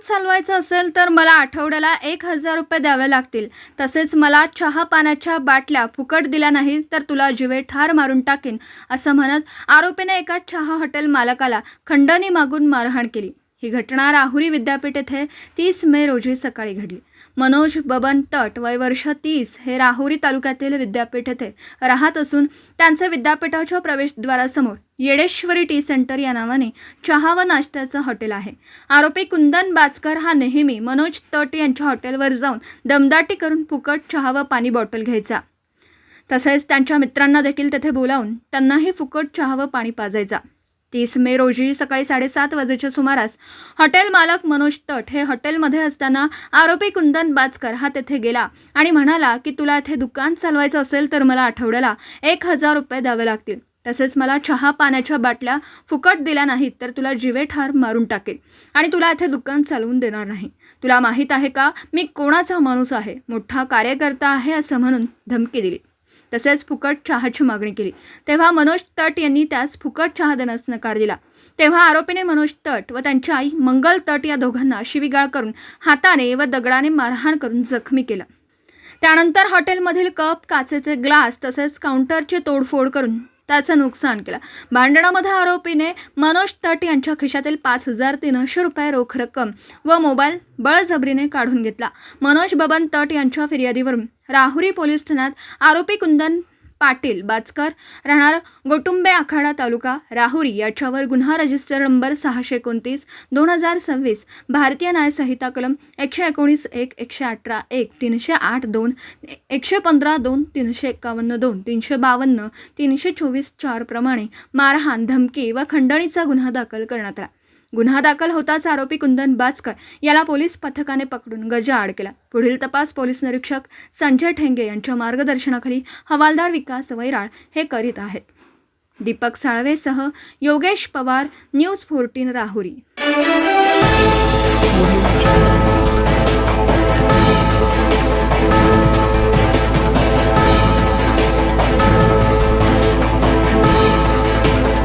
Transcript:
चालवायचं असेल तर मला आठवड्याला 1,000 रुपये द्यावे लागतील. तसेच मला चहा पाण्याच्या बाटल्या फुकट दिल्या नाही तर तुला जिवे ठार मारून टाकीन, असं म्हणत आरोपीने एका चहा हॉटेल मालकाला खंडणी मागून मारहाण केली. ही घटना राहुरी विद्यापीठ येथे 30 मे रोजी सकाळी घडली. मनोज बबन तट वय वर्ष 30 हे राहुरी तालुक्यातील विद्यापीठ येथे राहत असून त्यांचे विद्यापीठाच्या प्रवेशद्वारासमोर येडेश्वरी टी सेंटर या नावाने चहा व नाश्त्याचं हॉटेल आहे. आरोपी कुंदन बाचकर हा नेहमी मनोज तट यांच्या हॉटेलवर जाऊन दमदाटी करून फुकट चहा व पाणी बॉटल घ्यायचा. तसेच त्यांच्या मित्रांना देखील तेथे बोलावून त्यांनाही फुकट चहा व पाणी पाजायचा. 30 मे रोजी सकाळी 7:30 वाजेच्या सुमारास हॉटेल मालक मनोज तट हे हॉटेलमध्ये असताना आरोपी कुंदन बाचकर हा तेथे गेला आणि म्हणाला की तुला येथे दुकान चालवायचं असेल तर मला आठवड्याला 1,000 रुपये द्यावे लागतील. तसेच मला चहा पाण्याच्या बाटल्या फुकट दिल्या नाहीत तर तुला जिवे ठार मारून टाकेल आणि तुला येथे दुकान चालवून देणार नाही. तुला माहीत आहे का मी कोणाचा माणूस आहे, मोठा कार्यकर्ता आहे, असं म्हणून धमकी दिली. तसेच फुकट चहाची मागणी केली. तेव्हा मनोज तट यांनी त्यास फुकट चहा देण्यास नकार दिला. तेव्हा आरोपीने मनोज तट व त्यांची आई मंगल तट या दोघांना शिवीगाळ करून हाताने व दगडाने मारहाण करून जखमी केलं. त्यानंतर हॉटेलमधील कप, काचेचे ग्लास तसेच काउंटरचे तोडफोड करून त्याचं नुकसान केलं. भांडणामध्ये आरोपीने मनोज तट यांच्या खिशातील 5,300 रुपये रोख रक्कम व मोबाईल बळजबरीने काढून घेतला. मनोज बबन तट यांच्या फिर्यादीवरून राहुरी पोलीस ठाण्यात आरोपी कुंदन पाटील बाचकर राहणार गोटुंबे आखाडा तालुका राहुरी याच्यावर गुन्हा रजिस्टर नंबर 629/2026 भारतीय न्याय संहिता कलम 119(1), 118(1), 308(2), 115(2), 351(2), 352, 324(4) प्रमाणे मारहाण, धमकी व खंडणीचा गुन्हा दाखल करण्यात आला. गुन्हा दाखल होताच आरोपी कुंदन बाचकर याला पोलीस पथकाने पकडून गजाआड केला. पुढील तपास पोलीस निरीक्षक संजय ठेंगे यांच्या मार्गदर्शनाखाली हवालदार विकास वैराळ हे करीत आहेत. दीपक साळवेसह योगेश पवार, न्यूज 14 राहुरी.